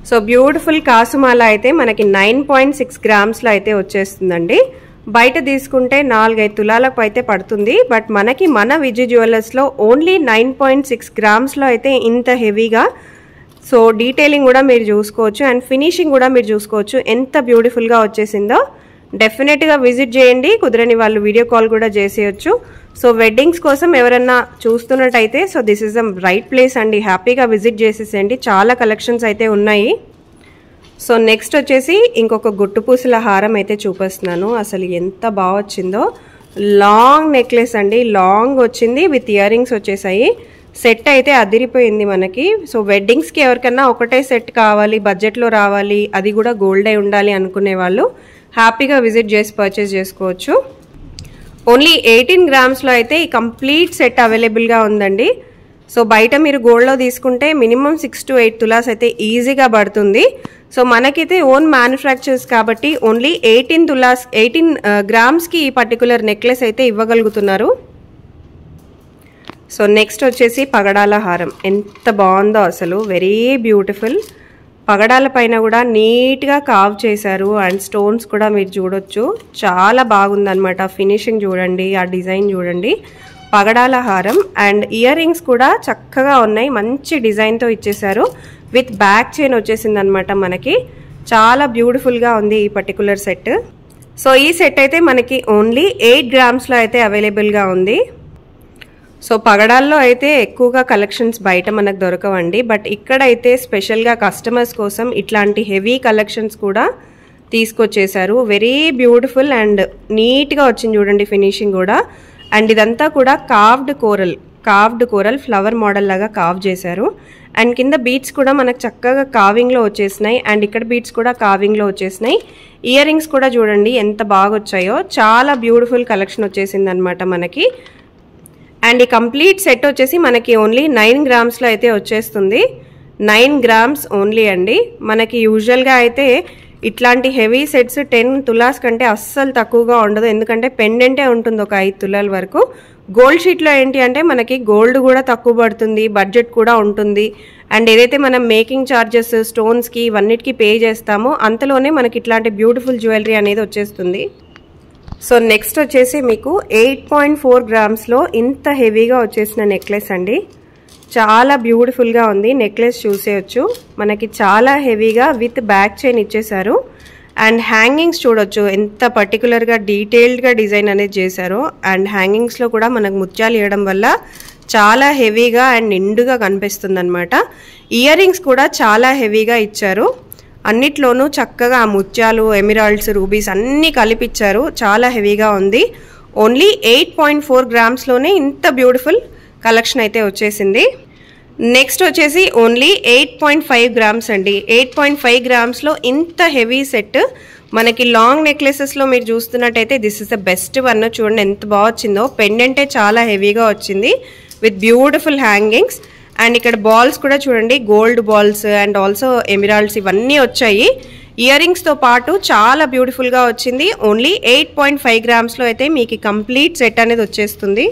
So beautiful కాసుమాల అయితే మనకి 9.6 grams లో అయితే వచ్చేస్తుందండి. బయట తీసుకుంటే 4-5 తులాలకు అయితే పడుతుంది. బట్ మనకి మన విజయ్ జ్యువెలర్స్ లో ఓన్లీ 9.6 గ్రామ్స్ లో అయితే ఇంత హెవీగా. సో డీటెయిలింగ్ కూడా మీరు చూసుకోవచ్చు అండ్ ఫినిషింగ్ కూడా మీరు చూసుకోవచ్చు ఎంత బ్యూటిఫుల్ గా వచ్చేసిందో. డెఫినెట్ గా విజిట్ చేయండి, కుదరని వాళ్ళు వీడియో కాల్ కూడా చేసేయచ్చు. సో వెడ్డింగ్స్ కోసం ఎవరన్నా చూస్తున్నట్టయితే so this is the right place అండి. హ్యాపీగా విజిట్ చేసేసేయండి, చాలా కలెక్షన్స్ అయితే ఉన్నాయి. సో నెక్స్ట్ వచ్చేసి ఇంకొక గుట్టుపూసల హారం అయితే చూపిస్తున్నాను. అసలు ఎంత బాగా వచ్చిందో. లాంగ్ నెక్లెస్ అండి, లాంగ్ వచ్చింది విత్ ఇయర్ రింగ్స్ వచ్చేసాయి. సెట్ అయితే అదిరిపోయింది మనకి. సో వెడ్డింగ్స్కి ఎవరికన్నా ఒకటే సెట్ కావాలి, బడ్జెట్లో రావాలి, అది కూడా గోల్డ్ అయి ఉండాలి అనుకునే వాళ్ళు హ్యాపీగా విజిట్ చేసి పర్చేస్ చేసుకోవచ్చు. ఓన్లీ 18 గ్రామ్స్లో అయితే ఈ కంప్లీట్ సెట్ అవైలబుల్గా ఉందండి. సో బయట మీరు గోల్డ్లో తీసుకుంటే మినిమం 6 to 8 తులాస్ అయితే ఈజీగా పడుతుంది. సో మనకైతే ఓన్ మ్యానుఫ్యాక్చర్స్ కాబట్టి ఓన్లీ 18 గ్రామ్స్కి ఈ పర్టికులర్ నెక్లెస్ అయితే ఇవ్వగలుగుతున్నారు. సో నెక్స్ట్ వచ్చేసి పగడాల హారం. ఎంత బాగుందో అసలు, వెరీ బ్యూటిఫుల్. పగడాల పైన కూడా నీట్గా కావ్ చేశారు అండ్ స్టోన్స్ కూడా మీరు చూడొచ్చు. చాలా బాగుందన్నమాట. ఫినిషింగ్ చూడండి, ఆ డిజైన్ చూడండి. పగడాల హారం అండ్ ఇయర్ రింగ్స్ కూడా చక్కగా ఉన్నాయి, మంచి డిజైన్తో ఇచ్చేసారు. విత్ బ్యాక్ చైన్ వచ్చేసింది అనమాట మనకి. చాలా బ్యూటిఫుల్గా ఉంది ఈ పర్టికులర్ సెట్. సో ఈ సెట్ అయితే మనకి ఓన్లీ 8 గ్రామ్స్లో అయితే అవైలబుల్గా ఉంది. సో పగడాల్లో అయితే ఎక్కువగా కలెక్షన్స్ బయట మనకు దొరకవండి. బట్ ఇక్కడైతే స్పెషల్గా కస్టమర్స్ కోసం ఇట్లాంటి హెవీ కలెక్షన్స్ కూడా తీసుకొచ్చేసారు. వెరీ బ్యూటిఫుల్ అండ్ నీట్గా వచ్చింది చూడండి ఫినిషింగ్ కూడా. అండ్ ఇదంతా కూడా కావ్డ్ కోరల్ ఫ్లవర్ మోడల్ లాగా కావ్ చేశారు. అండ్ కింద బీట్స్ కూడా మనకు చక్కగా కావింగ్లో వచ్చేసినాయి అండ్ ఇక్కడ బీట్స్ కూడా కావింగ్లో వచ్చేసినాయి. ఇయర్ రింగ్స్ కూడా చూడండి ఎంత బాగా వచ్చాయో. చాలా బ్యూటిఫుల్ కలెక్షన్ వచ్చేసింది అనమాట మనకి. అండ్ ఈ కంప్లీట్ సెట్ వచ్చేసి మనకి ఓన్లీ 9 గ్రామ్స్లో అయితే వచ్చేస్తుంది. 9 గ్రామ్స్ ఓన్లీ అండి. మనకి యూజువల్గా అయితే ఇట్లాంటి హెవీ సెట్స్ 10 తులాస్ కంటే అస్సలు తక్కువగా ఉండదు. ఎందుకంటే పెండెంటే ఉంటుంది ఒక 5 తులాల వరకు. గోల్డ్ షీట్లో ఏంటి అంటే మనకి గోల్డ్ కూడా తక్కువ పడుతుంది, బడ్జెట్ కూడా ఉంటుంది. అండ్ ఏదైతే మనం మేకింగ్ ఛార్జెస్ స్టోన్స్కి ఇవన్నిటికీ పే చేస్తామో అంతలోనే మనకి ఇట్లాంటి బ్యూటిఫుల్ జ్యువెలరీ అనేది వచ్చేస్తుంది. సో నెక్స్ట్ వచ్చేసి మీకు 8.4 గ్రామ్స్లో ఇంత హెవీగా వచ్చేసిన నెక్లెస్ అండి. చాలా బ్యూటిఫుల్గా ఉంది. నెక్లెస్ చూసేయచ్చు. మనకి చాలా హెవీగా విత్ బ్యాక్ చైన్ ఇచ్చేసారు. అండ్ హ్యాంగింగ్స్ చూడొచ్చు ఎంత పర్టికులర్గా డీటెయిల్డ్గా డిజైన్ అనేది చేశారో. అండ్ హ్యాంగింగ్స్లో కూడా మనకు ముత్యాలు వేయడం వల్ల చాలా హెవీగా అండ్ నిండుగా కనిపిస్తుంది అనమాట. ఇయర్ రింగ్స్ కూడా చాలా హెవీగా ఇచ్చారు. అన్నిట్లోనూ చక్కగా ముత్యాలు, ఎమిరాల్డ్స్, రూబీస్ అన్నీ కలిపిచ్చారు. చాలా హెవీగా ఉంది. ఓన్లీ 8.4 గ్రామ్స్లోనే ఇంత బ్యూటిఫుల్ కలెక్షన్ అయితే వచ్చేసింది. నెక్స్ట్ వచ్చేసి ఓన్లీ 8.5 గ్రామ్స్ అండి. 8.5 గ్రామ్స్లో ఇంత హెవీ సెట్ మనకి లాంగ్ నెక్లెసెస్లో మీరు చూస్తున్నట్టయితే this is the best one. చూడండి ఎంత బాగా వచ్చిందో. పెండెంటే చాలా హెవీగా వచ్చింది విత్ బ్యూటిఫుల్ హ్యాంగింగ్స్. అండ్ ఇక్కడ బాల్స్ కూడా చూడండి, gold balls and also emeralds ఇవన్నీ వచ్చాయి. ఇయర్ రింగ్స్తో పాటు చాలా బ్యూటిఫుల్గా వచ్చింది. ఓన్లీ 8.5 గ్రామ్స్లో అయితే మీకు కంప్లీట్ సెట్ అనేది వచ్చేస్తుంది.